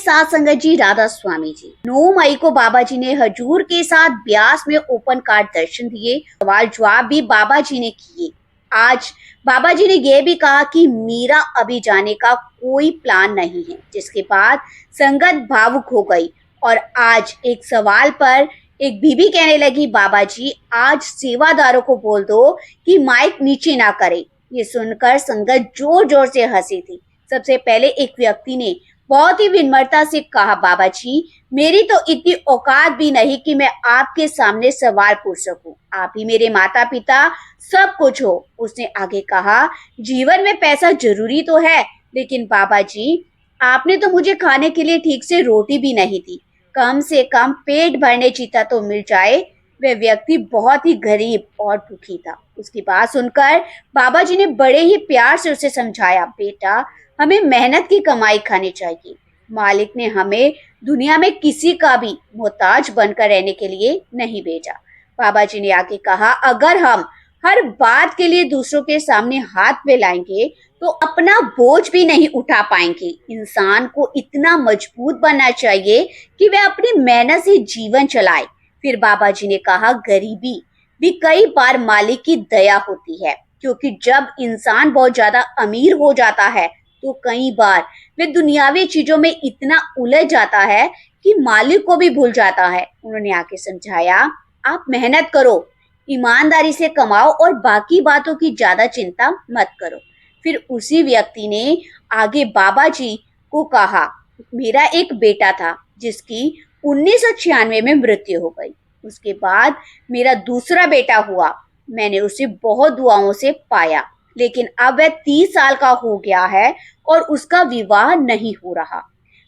साथ संगत जी राधा स्वामी जी। 9 मई को बाबा जी ने हजूर के साथ ब्यास में ओपन कार्ड दर्शन दिए, सवाल जवाब भी बाबा जी ने किए। आज बाबा जी ने यह भी कहा कि मेरा अभी जाने का कोई प्लान नहीं है, जिसके बाद संगत भावुक हो गई। और आज एक सवाल पर एक बीबी कहने लगी, बाबा जी आज सेवादारों को बोल दो कि माइक नीचे ना करे। ये सुनकर संगत जोर जोर से हंसी थी। सबसे पहले एक व्यक्ति ने बहुत ही विनम्रता से कहा, बाबा जी मेरी तो इतनी औकात भी नहीं कि मैं आपके सामने सवाल पूछ सकूं। आप ही मेरे माता पिता सब कुछ हो। उसने आगे कहा, जीवन में पैसा जरूरी तो है, लेकिन बाबा जी आपने तो मुझे खाने के लिए ठीक से रोटी भी नहीं दी। कम से कम पेट भरने जीता तो मिल जाए। वह व्यक्ति बहुत ही गरीब और दुखी था। उसकी बात सुनकर बाबा जी ने बड़े ही प्यार से उसे समझाया, बेटा हमें मेहनत की कमाई खानी चाहिए। मालिक ने हमें दुनिया में किसी का भी मोहताज बनकर रहने के लिए नहीं भेजा। बाबा जी ने आगे कहा, अगर हम हर बात के लिए दूसरों के सामने हाथ फैलाएंगे तो अपना बोझ भी नहीं उठा पाएंगे। इंसान को इतना मजबूत बनना चाहिए कि वह अपनी मेहनत से जीवन चलाए। फिर बाबा जी ने कहा, गरीबी भी कई बार मालिक की दया होती है, क्योंकि जब इंसान बहुत ज्यादा अमीर हो जाता है तो कई बार वे दुनियावी चीजों में इतना उलझ जाता है कि मालिक को भी भूल जाता है। उन्होंने आके समझाया, आप मेहनत करो, ईमानदारी से कमाओ और बाकी बातों की ज्यादा चिंता मत करो। फिर उसी व्यक्ति ने आगे बाबा जी को कहा, मेरा एक बेटा था जिसकी 1996 में मृत्यु हो गई। उसके बाद मेरा दूसरा बेटा हुआ। मैंने उसे बहुत दुआओं से पाया, लेकिन अब वह 30 साल का हो गया है और उसका विवाह नहीं हो रहा।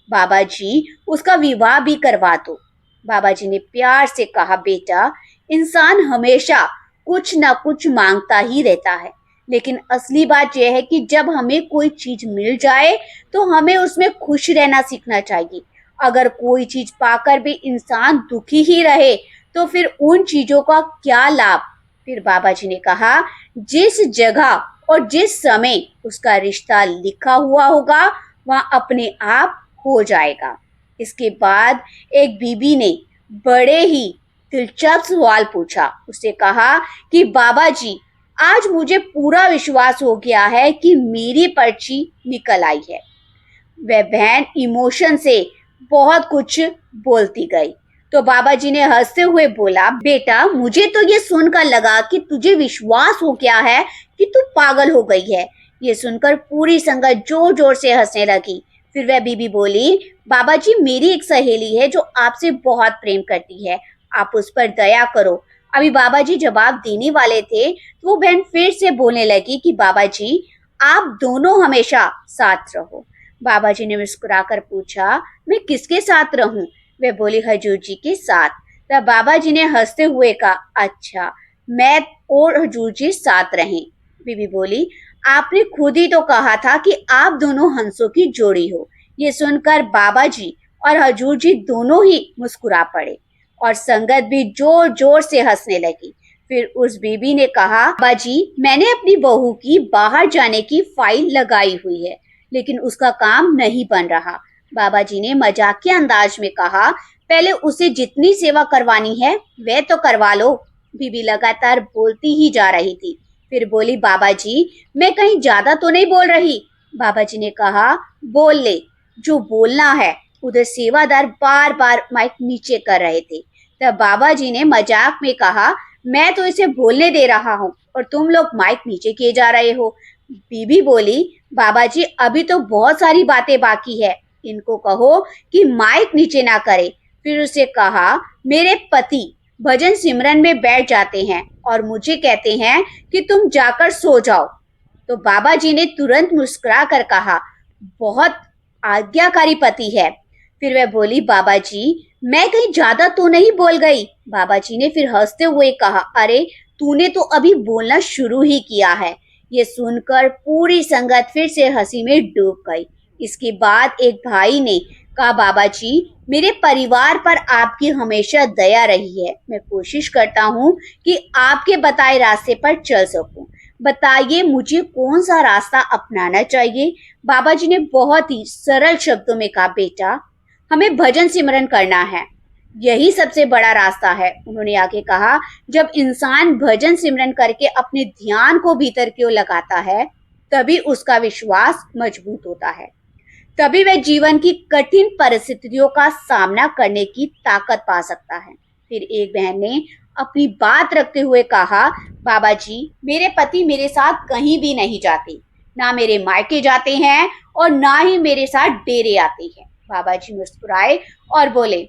बाबा जी उसका विवाह भी करवा दो। बाबा जी ने प्यार से कहा, बेटा इंसान हमेशा कुछ ना कुछ मांगता ही रहता है, लेकिन असली बात यह है कि जब हमें कोई चीज मिल जाए तो हमें उसमें खुश रहना सीखना चाहिए। अगर कोई चीज पाकर भी इंसान दुखी ही रहे तो फिर उन चीजों का क्या लाभ। फिर बाबा जी ने कहा, जिस जगह और जिस समय उसका रिश्ता लिखा हुआ होगा वहां अपने आप हो जाएगा। इसके बाद एक बीबी ने बड़े ही दिलचस्प सवाल पूछा। उसने कहा कि बाबा जी आज मुझे पूरा विश्वास हो गया है कि मेरी पर्ची निकल आई है। वह बहन इमोशन से बहुत कुछ बोलती गई। तो बाबा जी ने हंसते हुए बोला, बेटा मुझे तो ये सुनकर लगा कि तुझे विश्वास हो गया है कि तू पागल हो गई है। ये सुनकर पूरी संगत जोर जोर से हंसने लगी। फिर वह बीबी बोली, बाबा जी मेरी एक सहेली है जो आपसे बहुत प्रेम करती है, आप उस पर दया करो। अभी बाबा जी जवाब देने वाले थे तो वो बहन फिर से बोलने लगी कि बाबा जी आप दोनों हमेशा साथ रहो। बाबा जी ने मुस्कुराकर पूछा, मैं किसके साथ रहूं? वह बोली, हजूर जी के साथ। तब बाबा जी ने हंसते हुए कहा, अच्छा मैं और हजूर जी साथ रहें। बीबी बोली, आपने खुद ही तो कहा था कि आप दोनों हंसों की जोड़ी हो। ये सुनकर बाबा जी और हजूर जी दोनों ही मुस्कुरा पड़े और संगत भी जोर जोर से हंसने लगी। फिर उस बीबी ने कहा, बाबा जी मैंने अपनी बहू की बाहर जाने की फाइल लगाई हुई है, लेकिन उसका काम नहीं बन रहा। बाबा जी ने मजाकिया अंदाज में कहा, पहले उसे जितनी सेवा करवानी है वह तो करवा लो। बीबी लगातार बोलती ही जा रही थी। फिर बोली, बाबा जी मैं कहीं ज्यादा तो नहीं बोल रही? बाबा जी ने कहा, बोल ले जो बोलना है। उधर सेवादार बार बार माइक नीचे कर रहे थे। तब बाबा जी ने मजाक में कहा, मैं तो इसे बोलने दे रहा हूँ और तुम लोग माइक नीचे किए जा रहे हो। बीबी बोली, बाबा जी अभी तो बहुत सारी बातें बाकी है, इनको कहो कि माइक नीचे ना करे। फिर उसे कहा, मेरे पति भजन सिमरन में बैठ जाते हैं और मुझे कहते हैं कि तुम जाकर सो जाओ। तो बाबा जी ने तुरंत मुस्कुरा कर कहा, बहुत आज्ञाकारी पति है। फिर वह बोली, बाबा जी मैं कहीं ज्यादा तो नहीं बोल गई? बाबा जी ने फिर हंसते हुए कहा, अरे तूने तो अभी बोलना शुरू ही किया है। ये सुनकर पूरी संगत फिर से हंसी में डूब गई। इसके बाद एक भाई ने कहा, बाबा जी मेरे परिवार पर आपकी हमेशा दया रही है। मैं कोशिश करता हूँ कि आपके बताए रास्ते पर चल सकूं। बताइए मुझे कौन सा रास्ता अपनाना चाहिए? बाबा जी ने बहुत ही सरल शब्दों में कहा, बेटा हमें भजन सिमरन करना है, यही सबसे बड़ा रास्ता है। उन्होंने आगे कहा, जब इंसान भजन सिमरन करके अपने ध्यान को भीतर की ओर लगाता है, तभी उसका विश्वास मजबूत होता है, तभी वह जीवन की कठिन परिस्थितियों का सामना करने की ताकत पा सकता है। फिर एक बहन ने अपनी बात रखते हुए कहा, बाबा जी, मेरे पति मेरे साथ कहीं भी नहीं जाते, ना मेरे मायके जाते हैं और ना ही मेरे साथ डेरे आते हैं। बाबा जी मुस्कुराए और बोले,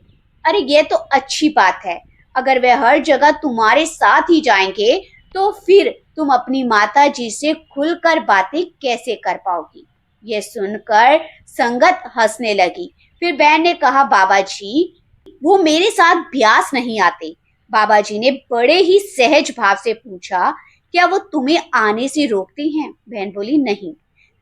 अरे ये तो अच्छी बात है। अगर वे हर जगह तुम्हारे साथ ही जाएंगे तो फिर तुम अपनी माता जी से खुलकर बातें कैसे कर पाओगी। ये सुनकर संगत हंसने लगी। फिर बहन ने कहा, बाबा जी, वो मेरे साथ ब्यास नहीं आते। बाबा जी ने बड़े ही सहज भाव से पूछा, क्या वो तुम्हें आने से रोकते हैं? बहन बोली, नहीं।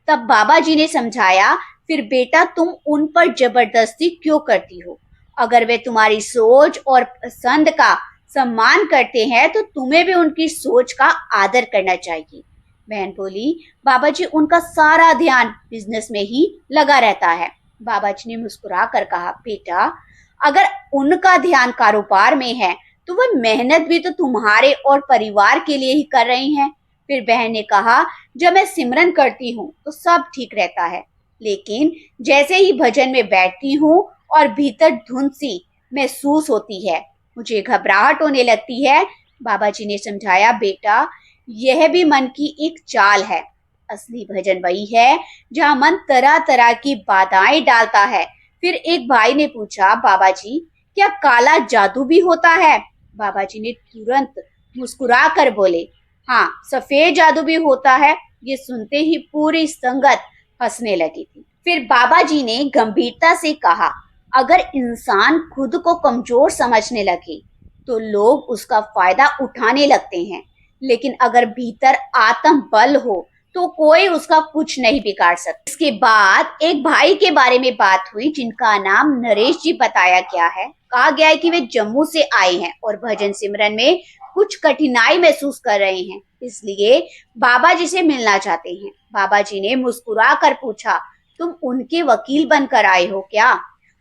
तब बाबा जी ने समझाया, फिर बेटा तुम उन पर जबरदस्ती क्यों करती हो? अगर वे तुम्हारी सोच और पसंद का सम्मान करते हैं तो तुम्हें भी उनकी सोच का आदर करना चाहिए। बहन बोली, बाबा जी, उनका सारा ध्यान बिजनेस में ही लगा रहता है। बाबा जी ने मुस्कुरा कर कहा, बेटा अगर उनका ध्यान कारोबार में है तो वह मेहनत भी तो तुम्हारे और परिवार के लिए ही कर रही हैं। फिर बहन ने कहा, जब मैं सिमरन करती हूँ तो सब ठीक रहता है, लेकिन जैसे ही भजन में बैठती हूँ और भीतर धुंध सी महसूस होती है, मुझे घबराहट होने लगती है। बाबा जी ने समझाया, बेटा यह भी मन की एक चाल है। असली भजन वही है जहाँ मन तरह तरह की बाधाएं डालता है। फिर एक भाई ने पूछा, बाबा जी, क्या काला जादू भी होता है? बाबा जी ने तुरंत मुस्कुरा कर बोले, हाँ, सफेद जादू भी होता है। ये सुनते ही पूरी संगत हंसने लगी थी। फिर बाबा जी ने गंभीरता से कहा, अगर इंसान खुद को कमजोर समझने लगे तो लोग उसका फायदा उठाने लगते हैं, लेकिन अगर भीतर आत्म बल हो तो कोई उसका कुछ नहीं बिगाड़ सकता। इसके बाद एक भाई के बारे में बात हुई जिनका नाम नरेश जी बताया गया है। कहा गया है कि वे जम्मू से आए हैं और भजन सिमरन में कुछ कठिनाई महसूस कर रहे हैं, इसलिए बाबा जी से मिलना चाहते हैं। बाबा जी ने मुस्कुरा कर पूछा, तुम उनके वकील बनकर आए हो क्या?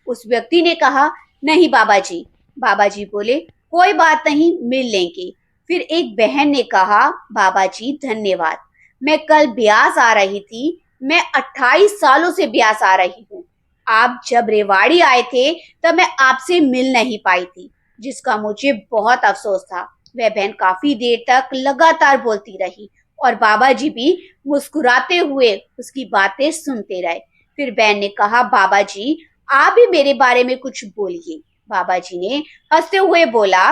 उस व्यक्ति ने कहा, नहीं बाबा जी। बाबा जी बोले, कोई बात नहीं, मिल लेंगे। फिर एक बहन ने कहा, बाबा जी धन्यवाद, मैं कल ब्यास आ रही थी। मैं 28 सालों से ब्यास आ रही हूँ। आप जब रेवाड़ी आए थे तब मैं आपसे मिल नहीं पाई थी, जिसका मुझे बहुत अफसोस था। वह बहन काफी देर तक लगातार बोलती रही और बाबा जी भी मुस्कुराते हुए उसकी बातें सुनते रहे। फिर बहन ने कहा, बाबा जी आप भी मेरे बारे में कुछ बोलिए। बाबा जी ने हंसते हुए बोला,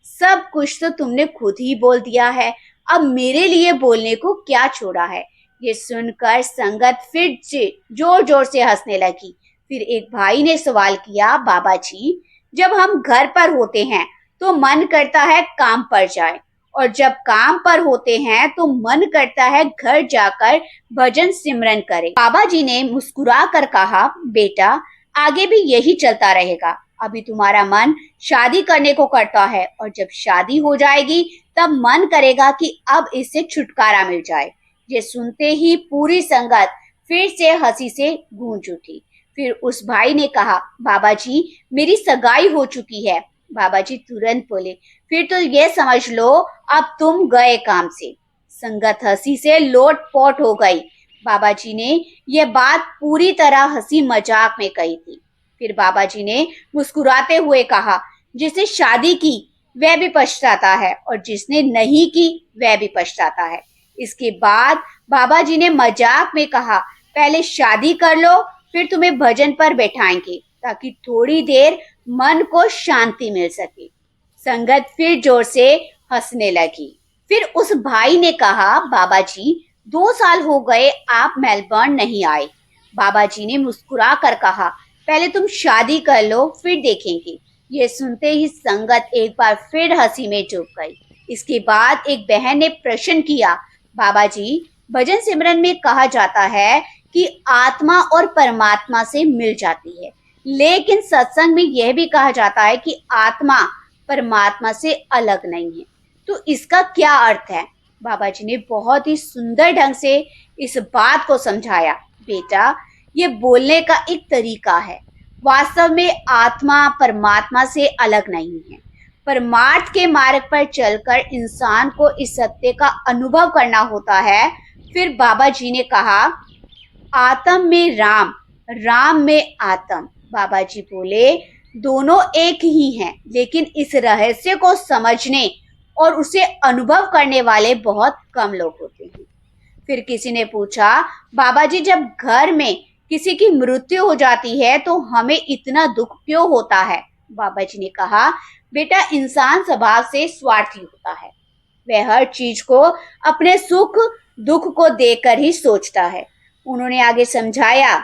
सब कुछ तो तुमने खुद ही बोल दिया है, अब मेरे लिए बोलने को क्या छोड़ा है। ये सुनकर संगत फिर से जोर जोर से हंसने लगी। फिर एक भाई ने सवाल किया, बाबा जी जब हम घर पर होते हैं तो मन करता है काम पर जाए, और जब काम पर होते हैं तो मन करता है घर जाकर भजन सिमरन करें। बाबा जी ने मुस्कुरा कर कहा, बेटा आगे भी यही चलता रहेगा। अभी तुम्हारा मन शादी करने को करता है और जब शादी हो जाएगी तब मन करेगा कि अब इससे छुटकारा मिल जाए। ये सुनते ही पूरी संगत फिर से हंसी से गूंज उठी। फिर उस भाई ने कहा, बाबा जी मेरी सगाई हो चुकी है। बाबा जी तुरंत बोले, फिर तो ये समझ लो अब तुम गए काम से। संगत हंसी से लोटपोट हो गई। बाबा जी ने यह बात पूरी तरह हंसी मजाक में कही थी। फिर बाबा जी ने मुस्कुराते हुए कहा, जिसने शादी की वह भी पछताता है और जिसने नहीं की वह भी पछताता है। इसके बाद बाबा जी ने मजाक में कहा, पहले शादी कर लो, फिर तुम्हें भजन पर बैठाएंगे ताकि थोड़ी देर मन को शांति मिल सके। संगत फिर जोर से हंसने लगी। फिर उस भाई ने कहा, बाबा जी 2 साल हो गए आप मेलबर्न नहीं आए। बाबा जी ने मुस्कुरा कर कहा, पहले तुम शादी कर लो फिर देखेंगे। ये सुनते ही संगत एक बार फिर हंसी में डूब गई। इसके बाद एक बहन ने प्रश्न किया, बाबा जी भजन सिमरन में कहा जाता है कि आत्मा और परमात्मा से मिल जाती है, लेकिन सत्संग में यह भी कहा जाता है कि आत्मा परमात्मा से अलग नहीं है, तो इसका क्या अर्थ है? बाबा जी ने बहुत ही सुंदर ढंग से इस बात को समझाया, बेटा ये बोलने का एक तरीका है। वास्तव में आत्मा परमात्मा से अलग नहीं है। परमार्थ के मार्ग पर चलकर इंसान को इस सत्य का अनुभव करना होता है। फिर बाबा जी ने कहा, आत्म में राम, राम में आत्म। बाबा जी बोले, दोनों एक ही हैं, लेकिन इस रहस्य को समझने और उसे अनुभव करने वाले बहुत कम लोग होते हैं। फिर किसी ने पूछा, बाबा जी जब घर में किसी की मृत्यु हो जाती है तो हमें इतना दुख क्यों होता है? बाबा जी ने कहा, बेटा इंसान स्वभाव से स्वार्थी होता है। वह हर चीज को अपने सुख दुख को देखकर ही सोचता है। उन्होंने आगे समझाया,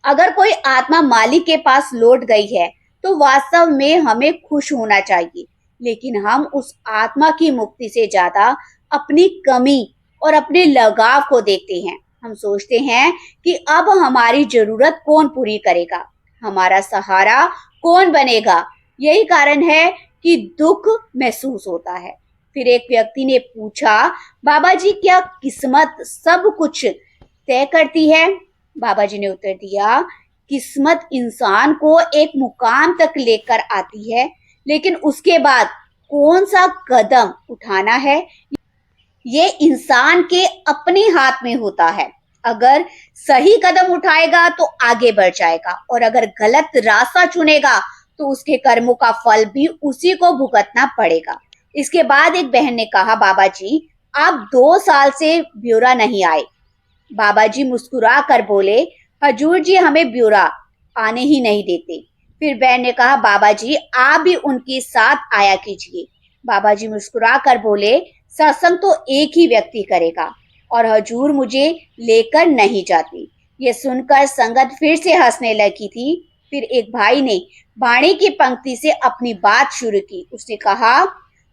अगर कोई आत्मा मालिक के पास लौट गई है तो वास्तव में हमें खुश होना चाहिए, लेकिन हम उस आत्मा की मुक्ति से ज्यादा अपनी कमी और अपने लगाव को देखते हैं। हम सोचते हैं कि अब हमारी जरूरत कौन पूरी करेगा, हमारा सहारा कौन बनेगा। यही कारण है कि दुख महसूस होता है। फिर एक व्यक्ति ने पूछा, बाबा जी क्या किस्मत सब कुछ तय करती है? बाबा जी ने उत्तर दिया, किस्मत इंसान को एक मुकाम तक लेकर आती है, लेकिन उसके बाद कौन सा कदम उठाना है ये इंसान के अपने हाथ में होता है। अगर सही कदम उठाएगा तो आगे बढ़ जाएगा, और अगर गलत रास्ता चुनेगा तो उसके कर्मों का फल भी उसी को भुगतना पड़ेगा। इसके बाद एक बहन ने कहा, बाबा जी आप 2 साल से ब्योरा नहीं आए। बाबा जी मुस्कुरा कर बोले, हजूर जी हमें ब्योरा आने ही नहीं देते। फिर बहन ने कहा, बाबा जी आप भी उनके साथ आया कीजिए। बाबा जी मुस्कुरा कर बोले, सत्संग तो एक ही व्यक्ति करेगा और हजूर मुझे लेकर नहीं जाती। ये सुनकर संगत फिर से हंसने लगी थी। फिर एक भाई ने वाणी की पंक्ति से अपनी बात शुरू की। उसने कहा,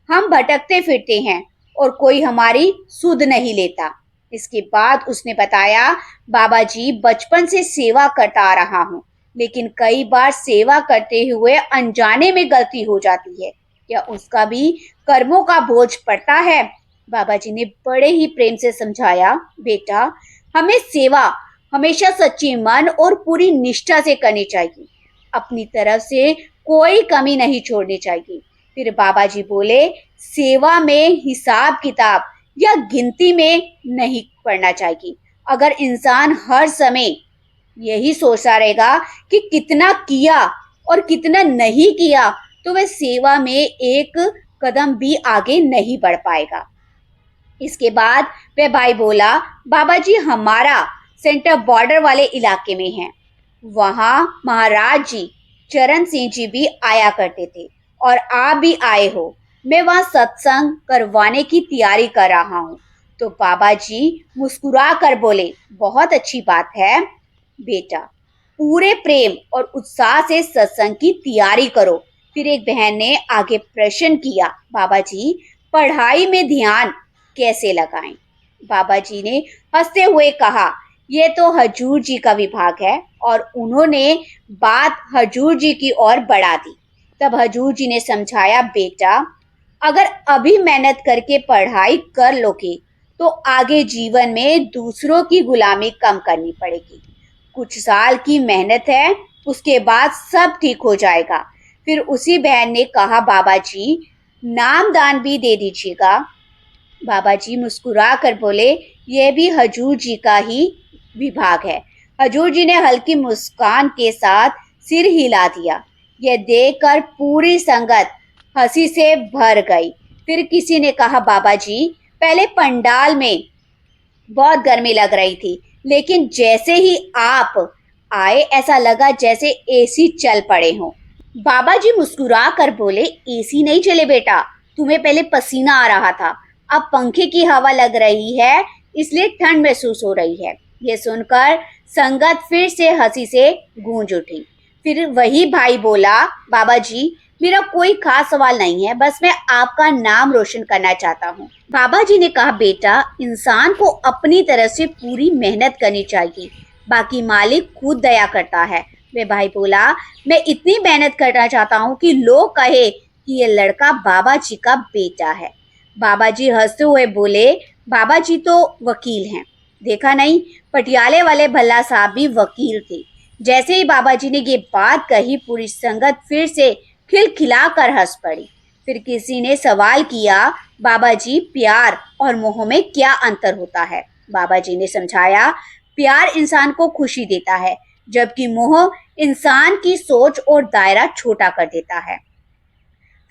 हम भटकते फिरते हैं और कोई हमारी सुध नहीं लेता। इसके बाद उसने बताया, बाबा जी बचपन से सेवा करता आ रहा हूँ, लेकिन कई बार सेवा करते हुए अनजाने में गलती हो जाती है। क्या उसका भी कर्मों का बोझ पड़ता है? बाबा जी ने बड़े ही प्रेम से समझाया, बेटा हमें सेवा हमेशा सच्ची मन और पूरी निष्ठा से करनी चाहिए। अपनी तरफ से कोई कमी नहीं छोड़नी चाहिए। फिर बाबा जी बोले, सेवा में हिसाब किताब या गिनती में नहीं पड़ना चाहिए। अगर इंसान हर समय यही सोचता रहेगा कि कितना किया और कितना नहीं किया, तो वह सेवा में एक कदम भी आगे नहीं बढ़ पाएगा। इसके बाद वह भाई बोला, बाबा जी हमारा सेंटर बॉर्डर वाले इलाके में है, वहाँ महाराज जी चरण सिंह जी भी आया करते थे और आप भी आए हो। मैं वहाँ सत्संग करवाने की तैयारी कर रहा हूँ। तो बाबा जी मुस्कुरा कर बोले, बहुत अच्छी बात है बेटा, पूरे प्रेम और उत्साह से सत्संग की तैयारी करो। फिर एक बहन ने आगे प्रश्न किया, बाबा जी पढ़ाई में ध्यान कैसे लगाएं? बाबा जी ने हंसते हुए कहा, ये तो हजूर जी का विभाग है, और उन्होंने बात हजूर जी की ओर बढ़ा दी। तब हजूर जी ने समझाया, बेटा अगर अभी मेहनत करके पढ़ाई कर लोगे तो आगे जीवन में दूसरों की गुलामी कम करनी पड़ेगी। कुछ साल की मेहनत है, उसके बाद सब ठीक हो जाएगा। फिर उसी बहन ने कहा, बाबा जी नाम दान भी दे दीजिएगा। बाबा जी मुस्कुरा कर बोले, यह भी हजूर जी का ही विभाग है। हजूर जी ने हल्की मुस्कान के साथ सिर हिला दिया। यह देखकर पूरी संगत हंसी से भर गई। फिर किसी ने कहा, बाबा जी पहले पंडाल में बहुत गर्मी लग रही थी, लेकिन जैसे ही आप आए ऐसा लगा जैसे एसी चल पड़े हों। बाबा जी मुस्कुरा कर बोले, एसी नहीं चले बेटा, तुम्हें पहले पसीना आ रहा था, अब पंखे की हवा लग रही है इसलिए ठंड महसूस हो रही है। ये सुनकर संगत फिर से हंसी से गूंज उठी। फिर वही भाई बोला, बाबा जी मेरा कोई खास सवाल नहीं है, बस मैं आपका नाम रोशन करना चाहता हूँ। बाबा जी ने कहा, बेटा इंसान को अपनी तरफ से पूरी मेहनत करनी चाहिए, बाकी मालिक खुद दया करता है। वे भाई बोला, मैं इतनी मेहनत करना चाहता हूँ कि लोग कहे कि ये लड़का बाबा जी का बेटा है। बाबा जी हंसते हुए बोले, बाबा जी तो वकील हैं, देखा नहीं पटियाले वाले भल्ला साहब भी वकील थे, जैसे ही बाबा जी ने ये बात कही, पूरी संगत फिर से खिलखिलाकर हंस पड़ी। फिर किसी ने सवाल किया, बाबा जी, प्यार और मोह में क्या अंतर होता है? बाबा जी ने समझाया, प्यार इंसान को खुशी देता है, जबकि मोह इंसान की सोच और दायरा छोटा कर देता है।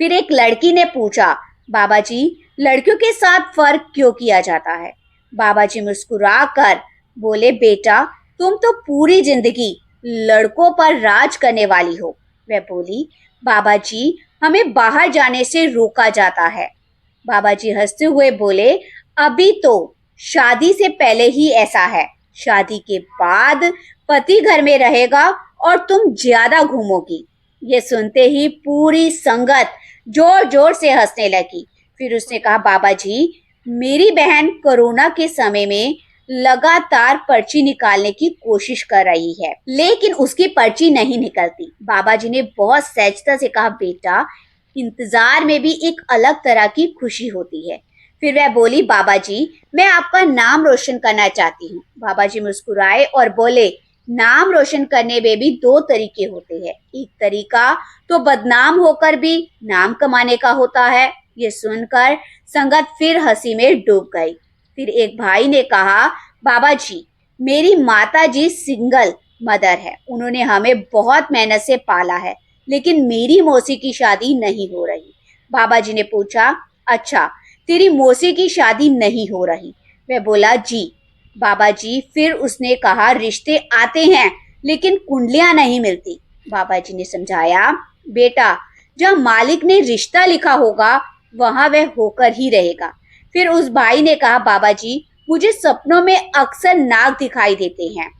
फिर एक लड़की ने पूछा, बाबा जी, लड़कियों के साथ फर्क क्यों किया जाता है? बाबा जी मुस्कुराकर बोले, बेटा, तुम तो पूरी जिंदगी लड़कों पर राज करने वाली हो। वह बोली, बाबा जी, हमें बाहर जाने से रोका जाता है। बाबा जी हंसते हुए बोले, अभी तो शादी से पहले ही ऐसा है, शादी के बाद पति घर में रहेगा और तुम ज्यादा घूमोगी। ये सुनते ही पूरी संगत जोर जोर से हंसने लगी। फिर उसने कहा, बाबा जी, मेरी बहन कोरोना के समय में लगातार पर्ची निकालने की कोशिश कर रही है, लेकिन उसकी पर्ची नहीं निकलती। बाबा जी ने बहुत सहजता से कहा, बेटा, इंतजार में भी एक अलग तरह की खुशी होती है। फिर वह बोली, बाबा जी, मैं आपका नाम रोशन करना चाहती हूँ। बाबा जी मुस्कुराए और बोले, नाम रोशन करने में भी दो तरीके होते हैं। एक तरीका तो बदनाम होकर भी नाम कमाने का होता है। ये सुनकर संगत फिर हंसी में डूब गई। फिर एक भाई ने कहा, बाबा जी, मेरी माता जी सिंगल मदर है, उन्होंने हमें बहुत मेहनत से पाला है, लेकिन मेरी मौसी की शादी नहीं हो रही। बाबा जी ने पूछा, अच्छा, तेरी मौसी की शादी नहीं हो रही? वह बोला, जी। बाबा जी, फिर उसने कहा, रिश्ते आते हैं लेकिन कुंडलियां नहीं मिलती। बाबा जी ने समझाया, बेटा, जब मालिक ने रिश्ता लिखा होगा वहां वह होकर ही रहेगा। फिर उस भाई ने कहा, बाबा जी, मुझे सपनों में अक्सर नाग दिखाई देते हैं।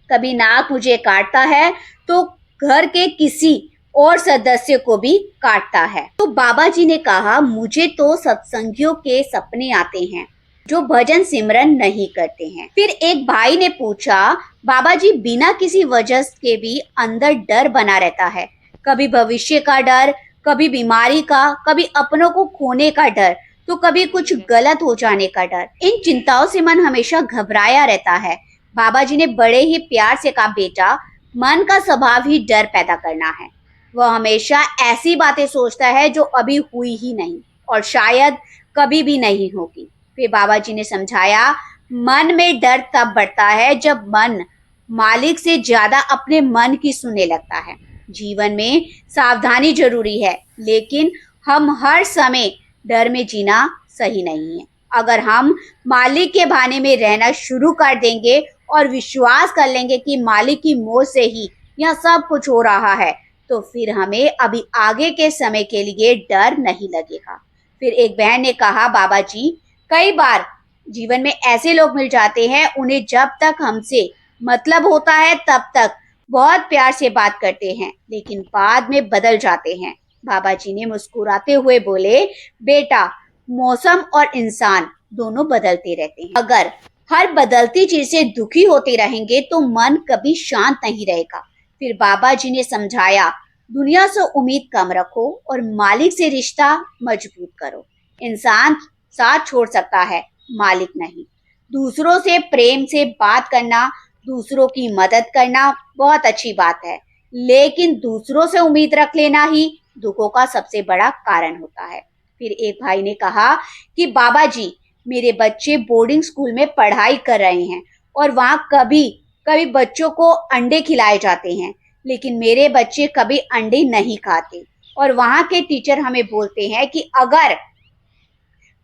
कभी नाग मुझे काटता है तो घर के किसी और सदस्य को भी काटता है। तो बाबा जी ने कहा, मुझे तो सत्संगियों के सपने आते हैं जो भजन सिमरन नहीं करते हैं। फिर एक भाई ने पूछा, बाबा जी, बिना किसी वजह के भी अंदर डर बना रहता है, कभी भविष्य का डर, कभी बीमारी का, कभी अपनों को खोने का डर, तो कभी कुछ गलत हो जाने का डर। इन चिंताओं से मन हमेशा घबराया रहता है। बाबा जी ने बड़े ही प्यार से कहा, बेटा, मन का स्वभाव ही डर पैदा करना है। वह हमेशा ऐसी बातें सोचता है जो अभी हुई ही नहीं और शायद कभी भी नहीं होगी। फिर बाबा जी ने समझाया, मन में डर तब बढ़ता है जब मन मालिक से ज्यादा अपने मन की सुनने लगता है। जीवन में सावधानी जरूरी है, लेकिन हम हर समय डर में जीना सही नहीं है। अगर हम मालिक के बहाने में रहना शुरू कर देंगे और विश्वास कर लेंगे कि मालिक की मोह से ही यह सब कुछ हो रहा है, तो फिर हमें अभी आगे के समय के लिए डर नहीं लगेगा। फिर एक बहन ने कहा, बाबा जी, कई बार जीवन में ऐसे लोग मिल जाते हैं, उन्हें जब तक हमसे मतलब होता है तब तक बहुत प्यार से बात करते हैं, लेकिन बाद में बदल जाते हैं। बाबा जी ने मुस्कुराते हुए बोले, बेटा, मौसम और इंसान दोनों बदलते रहते हैं। अगर हर बदलती चीज से दुखी होते रहेंगे तो मन कभी शांत नहीं रहेगा। फिर बाबा जी ने समझाया, दुनिया से उम्मीद कम रखो और मालिक से रिश्ता मजबूत करो। इंसान साथ छोड़ सकता है, मालिक नहीं। दूसरों से प्रेम से बात करना, दूसरों की मदद करना बहुत अच्छी बात है, लेकिन दूसरों से उम्मीद रख लेना ही दुखों का सबसे बड़ा कारण होता है। फिर एक भाई ने कहा कि बाबा जी, मेरे बच्चे बोर्डिंग स्कूल में पढ़ाई कर रहे हैं और वहाँ कभी कभी बच्चों को अंडे खिलाए जाते हैं, लेकिन मेरे बच्चे कभी अंडे नहीं खाते और वहाँ के टीचर हमें बोलते हैं कि अगर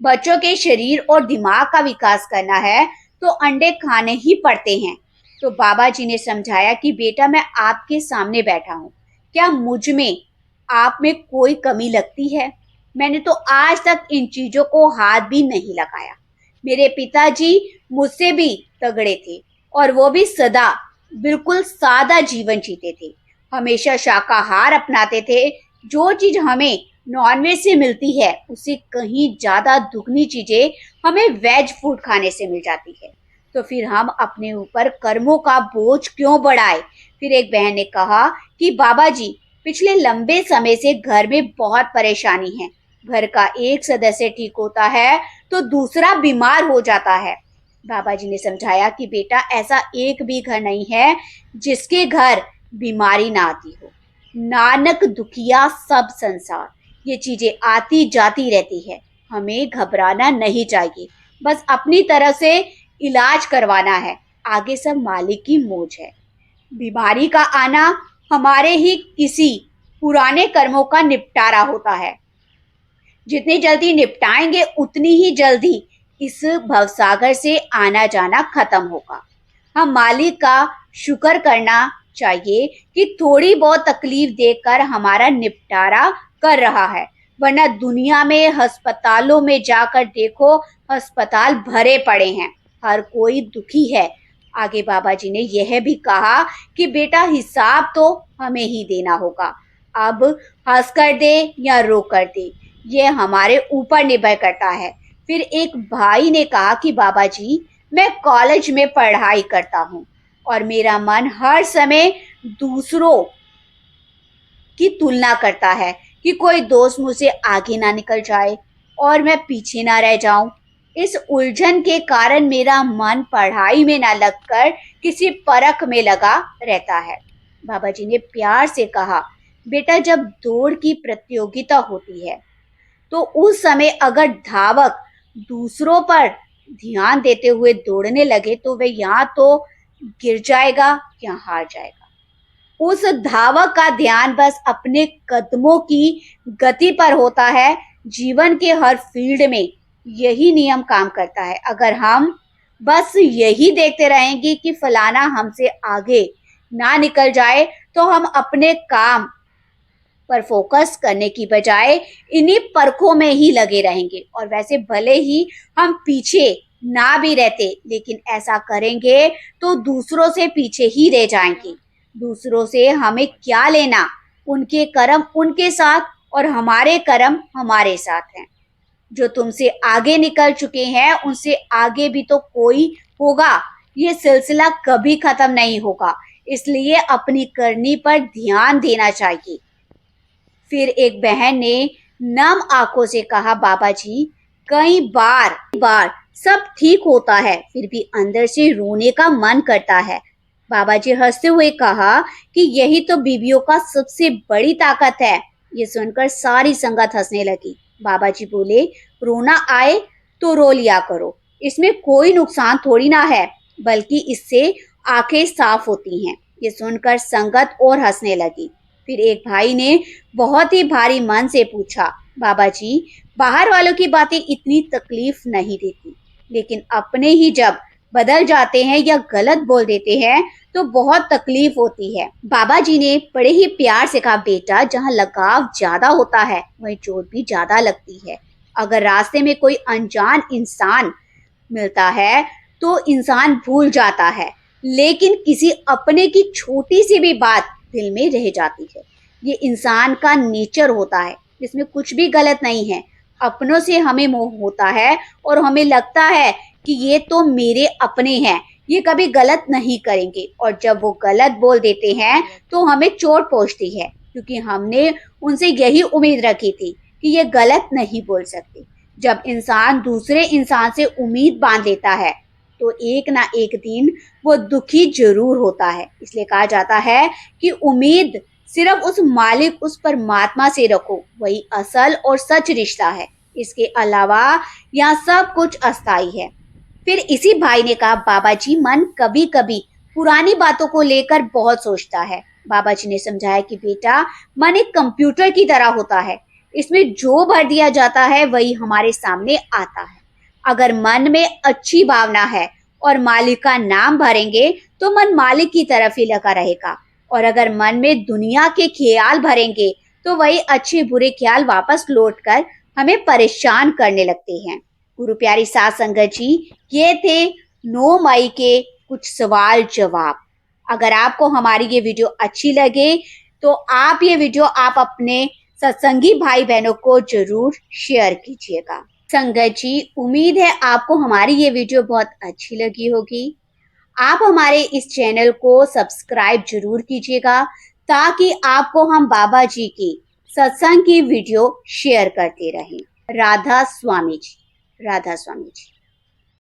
बच्चों के शरीर और दिमाग का विकास करना है तो अंडे खाने ही पड़ते हैं। तो बाबा जी ने समझाया कि बेटा, मैं आपके सामने बैठा हूँ, क्या मुझ में आप में कोई कमी लगती है? मैंने तो आज तक इन चीजों को हाथ भी नहीं लगाया। मेरे पिताजी मुझसे भी तगड़े थे और वो भी सदा बिल्कुल सादा जीवन जीते थे, हमेशा शाकाहार अपनाते थे। जो चीज हमें नॉनवेज से मिलती है उससे कहीं ज्यादा दुगनी चीजें हमें वेज फूड खाने से मिल जाती है। तो फिर हम अपने ऊपर कर्मों का बोझ क्यों बढ़ाए? फिर एक बहन ने कहा कि बाबा जी, पिछले लंबे समय से घर में बहुत परेशानी है। घर का एक सदस्य ठीक होता है तो दूसरा बीमार हो जाता है। बाबा जी ने समझाया कि बेटा ऐसा एक भी घर नहीं है जिसके घर बीमारी ना आती हो। नानक दुखिया सब संसार, ये चीजें आती जाती रहती है, हमें घबराना नहीं चाहिए, बस अपनी तरफ से इलाज करवाना है, आगे सब मालिक की मौज है। बीमारी का आना हमारे ही किसी पुराने कर्मों का निपटारा होता है, जितनी जल्दी निपटाएंगे उतनी ही जल्दी इस भवसागर से आना जाना खत्म होगा। हम मालिक का शुक्र करना चाहिए कि थोड़ी बहुत तकलीफ देकर हमारा निपटारा कर रहा है, वरना दुनिया में अस्पतालों में जाकर देखो, अस्पताल भरे पड़े हैं, हर कोई दुखी है। आगे बाबा जी ने यह भी कहा कि बेटा हिसाब तो हमें ही देना होगा, अब हंस कर दे या रो कर दे ये हमारे ऊपर निर्भर करता है। फिर एक भाई ने कहा कि बाबा जी मैं कॉलेज में पढ़ाई करता हूँ और मेरा मन हर समय दूसरों की तुलना करता है कि कोई दोस्त मुझसे आगे ना निकल जाए और मैं पीछे ना रह जाऊं। इस उलझन के कारण मेरा मन पढ़ाई में ना लगकर किसी परख में लगा रहता है। बाबा जी ने प्यार से कहा, बेटा जब दौड़ की प्रतियोगिता होती है तो उस समय अगर धावक दूसरों पर ध्यान देते हुए दौड़ने लगे तो वह या तो गिर जाएगा या हार जाएगा। उस धावक का ध्यान बस अपने कदमों की गति पर होता है। जीवन के हर फील्ड में यही नियम काम करता है। अगर हम बस यही देखते रहेंगे कि फलाना हमसे आगे ना निकल जाए तो हम अपने काम पर फोकस करने की बजाय इन्हीं परखों में ही लगे रहेंगे और वैसे भले ही हम पीछे ना भी रहते लेकिन ऐसा करेंगे तो दूसरों से पीछे ही रह जाएंगे। दूसरों से हमें क्या लेना, उनके कर्म उनके साथ और हमारे कर्म हमारे साथ हैं। जो तुमसे आगे निकल चुके हैं उनसे आगे भी तो कोई होगा, ये सिलसिला कभी खत्म नहीं होगा, इसलिए अपनी करनी पर ध्यान देना चाहिए। फिर एक बहन ने नम आंखों से कहा, बाबा जी कई बार सब ठीक होता है फिर भी अंदर से रोने का मन करता है। बाबा जी हंसते हुए कहा कि यही तो बीवियों का सबसे बड़ी ताकत है। ये सुनकर सारी संगत हंसने लगी। बाबा जी बोले, रोना आए तो रो लिया करो, इसमें कोई नुकसान थोड़ी ना है, बल्कि इससे आंखें साफ होती हैं। ये सुनकर संगत और हंसने लगी। फिर एक भाई ने बहुत ही भारी मन से पूछा, बाबा जी बाहर वालों की बातें इतनी तकलीफ नहीं देती, लेकिन अपने ही जब बदल जाते हैं या गलत बोल देते हैं तो बहुत तकलीफ होती है। बाबा जी ने बड़े ही प्यार से कहा, बेटा जहाँ लगाव ज्यादा होता है वहीं चोट भी ज्यादा लगती है। अगर रास्ते में कोई अनजान इंसान मिलता है तो इंसान भूल जाता है, लेकिन किसी अपने की छोटी सी भी बात दिल में रह जाती है। ये इंसान का नेचर होता है, इसमें कुछ भी गलत नहीं है। अपनों से हमें मोह होता है और हमें लगता है कि ये तो मेरे अपने हैं, ये कभी गलत नहीं करेंगे, और जब वो गलत बोल देते हैं तो हमें चोट पहुंचती है, क्योंकि हमने उनसे यही उम्मीद रखी थी कि ये गलत नहीं बोल सकते। जब इंसान दूसरे इंसान से उम्मीद बांध लेता है तो एक ना एक दिन वो दुखी जरूर होता है। इसलिए कहा जाता है कि उम्मीद सिर्फ उस मालिक, उस परमात्मा से रखो, वही असल और सच रिश्ता है। इसके अलावा यहाँ सब कुछ अस्थाई है। फिर इसी भाई ने कहा, बाबा जी मन कभी कभी पुरानी बातों को लेकर बहुत सोचता है। बाबा जी ने समझाया कि बेटा मन एक कंप्यूटर की तरह होता है, इसमें जो भर दिया जाता है वही हमारे सामने आता है। अगर मन में अच्छी भावना है और मालिक का नाम भरेंगे तो मन मालिक की तरफ ही लगा रहेगा, और अगर मन में दुनिया के ख्याल भरेंगे तो वही अच्छे बुरे ख्याल वापस लौटकर हमें परेशान करने लगते हैं। गुरु प्यारी साध संगत जी, ये थे 9 मई के कुछ सवाल जवाब। अगर आपको हमारी ये वीडियो अच्छी लगे तो आप ये वीडियो आप अपने सत्संगी भाई बहनों को जरूर शेयर कीजिएगा। संगत जी, उम्मीद है आपको हमारी ये वीडियो बहुत अच्छी लगी होगी। आप हमारे इस चैनल को सब्सक्राइब जरूर कीजिएगा ताकि आपको हम बाबा जी की सत्संग की वीडियो शेयर करते रहें। राधा स्वामी जी, राधा स्वामी जी।